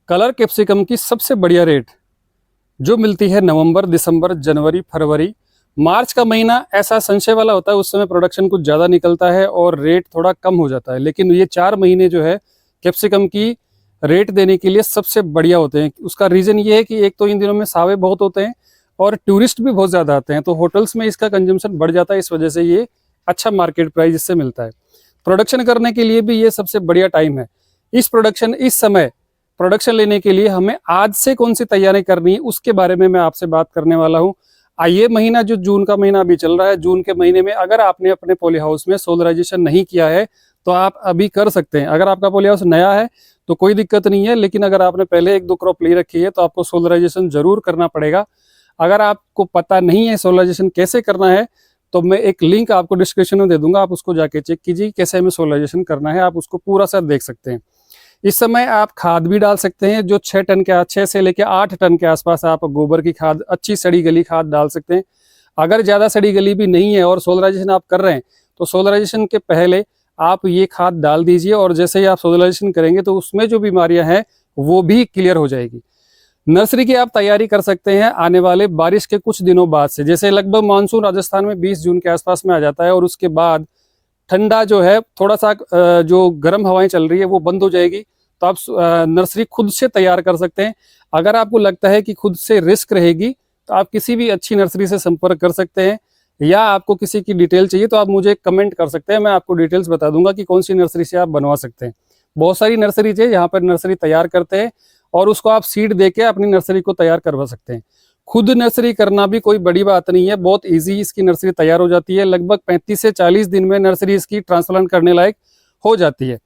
Colour capsicum की सबसे बढ़िया रेट जो मिलती है नवंबर, दिसंबर, जनवरी, फरवरी, मार्च का महीना ऐसा संशय वाला होता है। उस समय प्रोडक्शन कुछ ज़्यादा निकलता है और रेट थोड़ा कम हो जाता है। लेकिन ये 4 महीने जो है कैप्सिकम की रेट देने के लिए सबसे बढ़िया होते हैं। उसका रीज़न ये है कि एक तो इन दिनों में सावे बहुत होते हैं और टूरिस्ट भी बहुत ज़्यादा आते हैं, तो होटल्स में इसका कंजम्पशन बढ़ जाता है। इस वजह से ये अच्छा मार्केट प्राइस इससे मिलता है। प्रोडक्शन करने के लिए भी ये सबसे बढ़िया टाइम है। इस समय प्रोडक्शन लेने के लिए हमें आज से कौन सी तैयारी करनी है उसके बारे में मैं आपसे बात करने वाला हूँ। ये महीना जो जून का महीना अभी चल रहा है, जून के महीने में अगर आपने अपने पॉली हाउस में सोलराइजेशन नहीं किया है तो आप अभी कर सकते हैं। अगर आपका पॉली हाउस नया है तो कोई दिक्कत नहीं है, लेकिन अगर आपने पहले 1-2 क्रॉप ले रखी है तो आपको सोलराइजेशन जरूर करना पड़ेगा। अगर आपको पता नहीं है सोलराइजेशन कैसे करना है तो मैं एक लिंक आपको डिस्क्रिप्शन में दे दूंगा, आप उसको जाके चेक कीजिए कैसे हमें सोलराइजेशन करना है। आप उसको पूरा सा देख सकते हैं। इस समय आप खाद भी डाल सकते हैं, जो 6 से लेकर 8 टन के आसपास आप गोबर की खाद, अच्छी सड़ी गली खाद डाल सकते हैं। अगर ज़्यादा सड़ी गली भी नहीं है और सोलराइजेशन आप कर रहे हैं तो सोलराइजेशन के पहले आप ये खाद डाल दीजिए, और जैसे ही आप सोलराइजेशन करेंगे तो उसमें जो बीमारियां हैं वो भी क्लियर हो जाएगी। नर्सरी की आप तैयारी कर सकते हैं आने वाले बारिश के कुछ दिनों बाद से। जैसे लगभग मानसून राजस्थान में 20 जून के आसपास में आ जाता है और उसके बाद ठंडा जो है थोड़ा सा जो गर्म हवाएं चल रही है वो बंद हो जाएगी, तो आप नर्सरी खुद से तैयार कर सकते हैं। अगर आपको लगता है कि खुद से रिस्क रहेगी तो आप किसी भी अच्छी नर्सरी से संपर्क कर सकते हैं, या आपको किसी की डिटेल चाहिए तो आप मुझे कमेंट कर सकते हैं, मैं आपको डिटेल्स बता दूंगा कि कौन सी नर्सरी से आप बनवा सकते हैं। बहुत सारी नर्सरी है यहाँ पर नर्सरी तैयार करते हैं और उसको आप सीड दे के अपनी नर्सरी को तैयार करवा सकते हैं। खुद नर्सरी करना भी कोई बड़ी बात नहीं है, बहुत इजी इसकी नर्सरी तैयार हो जाती है। लगभग 35 से 40 दिन में नर्सरी इसकी ट्रांसप्लांट करने लायक हो जाती है।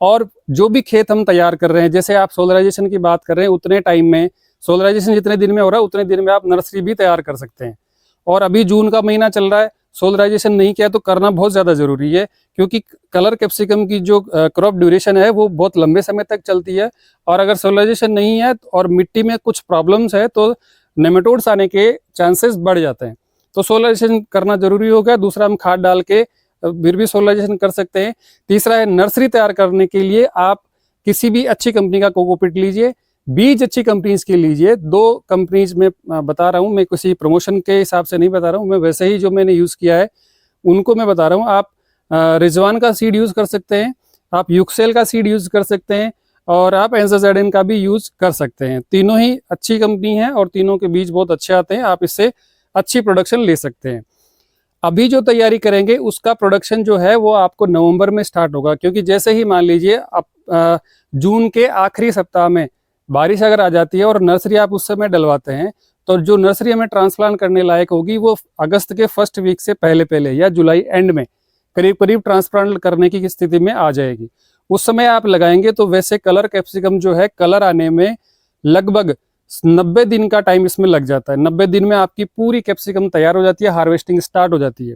और जो भी खेत हम तैयार कर रहे हैं, जैसे आप सोलराइजेशन की बात कर रहे हैं, उतने टाइम में सोलराइजेशन जितने दिन में हो रहा है उतने दिन में आप नर्सरी भी तैयार कर सकते हैं। और अभी जून का महीना चल रहा है, सोलराइजेशन नहीं किया तो करना बहुत ज़्यादा ज़रूरी है, क्योंकि कलर कैप्सिकम की जो क्रॉप ड्यूरेशन है वो बहुत लंबे समय तक चलती है। और अगर सोलराइजेशन नहीं है और मिट्टी में कुछ प्रॉब्लम्स है तो नेमेटोड्स आने के चांसेस बढ़ जाते हैं। तो सोलराइजेशन करना जरूरी हो गया। दूसरा, हम खाद डाल के फिर भी सोलराइजेशन कर सकते हैं। तीसरा है, नर्सरी तैयार करने के लिए आप किसी भी अच्छी कंपनी का कोकोपीट लीजिए, बीज अच्छी कंपनीज के लीजिए। 2 कंपनीज में बता रहा हूँ, मैं किसी प्रमोशन के हिसाब से नहीं बता रहा हूँ, मैं वैसे ही जो मैंने यूज़ किया है उनको मैं बता रहा हूँ। आप रिजवान का सीड यूज़ कर सकते हैं, आप यूक्सेल का सीड यूज़ कर सकते हैं, और आप एंजासाइडिन का भी यूज़ कर सकते हैं। तीनों ही अच्छी कंपनी है और तीनों के बीज बहुत अच्छे आते हैं, आप इससे अच्छी प्रोडक्शन ले सकते हैं। अभी जो तैयारी करेंगे उसका प्रोडक्शन जो है वो आपको नवंबर में स्टार्ट होगा, क्योंकि जैसे ही मान लीजिए आप जून के आखिरी सप्ताह में बारिश अगर आ जाती है और नर्सरी आप उस समय डलवाते हैं तो जो नर्सरी हमें ट्रांसप्लांट करने लायक होगी वो अगस्त के फर्स्ट वीक से पहले पहले या जुलाई एंड में करीब करीब ट्रांसप्लांट करने की स्थिति में आ जाएगी। उस समय आप लगाएंगे तो वैसे कलर कैप्सिकम जो है कलर आने में लगभग 90 दिन का टाइम इसमें लग जाता है। 90 दिन में आपकी पूरी कैप्सिकम तैयार हो जाती है, हार्वेस्टिंग स्टार्ट हो जाती है।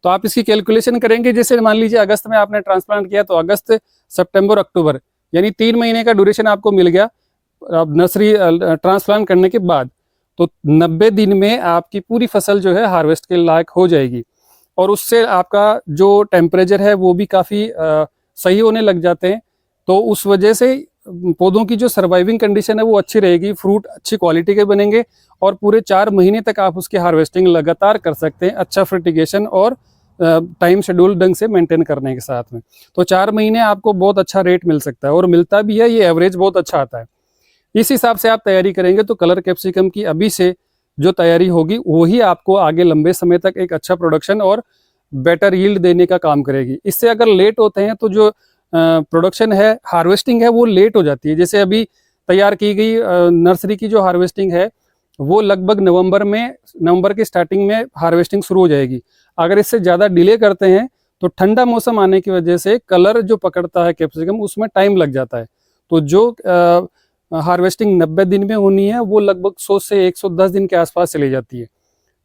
तो आप इसकी कैलकुलेशन करेंगे, जैसे मान लीजिए अगस्त में आपने ट्रांसप्लांट किया तो अगस्त, सितंबर, अक्टूबर, यानी 3 महीने का ड्यूरेशन आपको मिल गया नर्सरी ट्रांसप्लांट करने के बाद। तो 90 दिन में आपकी पूरी फसल जो है हार्वेस्ट के लायक हो जाएगी, और उससे आपका जो टेम्परेचर है वो भी काफ़ी सही होने लग जाते हैं। तो उस वजह से पौधों की जो सर्वाइविंग कंडीशन है वो अच्छी रहेगी, फ्रूट अच्छी क्वालिटी के बनेंगे, और पूरे 4 महीने तक आप उसकी हार्वेस्टिंग लगातार कर सकते हैं, अच्छा फर्टिगेशन और टाइम शेड्यूल ढंग से मेंटेन करने के साथ में। तो 4 महीने आपको बहुत अच्छा रेट मिल सकता है, और मिलता भी है, ये एवरेज बहुत अच्छा आता है। इस हिसाब से आप तैयारी करेंगे तो कलर कैप्सिकम की अभी से जो तैयारी होगी वही आपको आगे लंबे समय तक एक अच्छा प्रोडक्शन और बेटर यील्ड देने का काम करेगी। इससे अगर लेट होते हैं तो जो प्रोडक्शन है, हार्वेस्टिंग है, वो लेट हो जाती है। जैसे अभी तैयार की गई नर्सरी की जो हार्वेस्टिंग है वो लगभग नवंबर की स्टार्टिंग में हार्वेस्टिंग शुरू हो जाएगी। अगर इससे ज़्यादा डिले करते हैं तो ठंडा मौसम आने की वजह से कलर जो पकड़ता है कैप्सिकम उसमें टाइम लग जाता है। तो जो हार्वेस्टिंग 90 दिन में होनी है वो लगभग 100 से 110 दिन के आसपास चली जाती है।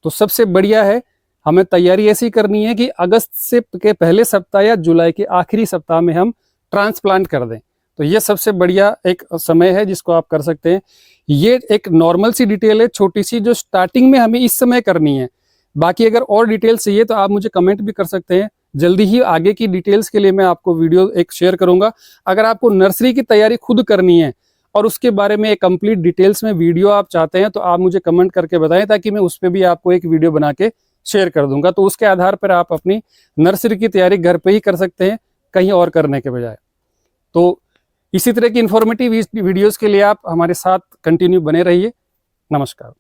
तो सबसे बढ़िया है, हमें तैयारी ऐसी करनी है कि अगस्त से के पहले सप्ताह या जुलाई के आखिरी सप्ताह में हम ट्रांसप्लांट कर दें। तो ये सबसे बढ़िया एक समय है जिसको आप कर सकते हैं। ये एक नॉर्मल सी डिटेल है, छोटी सी, जो स्टार्टिंग में हमें इस समय करनी है। बाकी अगर और डिटेल चाहिए तो आप मुझे कमेंट भी कर सकते हैं, जल्दी ही आगे की डिटेल्स के लिए मैं आपको वीडियो एक शेयर करूंगा। अगर आपको नर्सरी की तैयारी खुद करनी है, और उसके बारे में एक कंप्लीट डिटेल्स में वीडियो आप चाहते हैं तो आप मुझे कमेंट करके बताएं, ताकि मैं उस पर भी आपको एक वीडियो बना के शेयर कर दूंगा। तो उसके आधार पर आप अपनी नर्सरी की तैयारी घर पे ही कर सकते हैं, कहीं और करने के बजाय। तो इसी तरह की इंफॉर्मेटिव वीडियोस के लिए आप हमारे साथ कंटिन्यू बने रहिए। नमस्कार।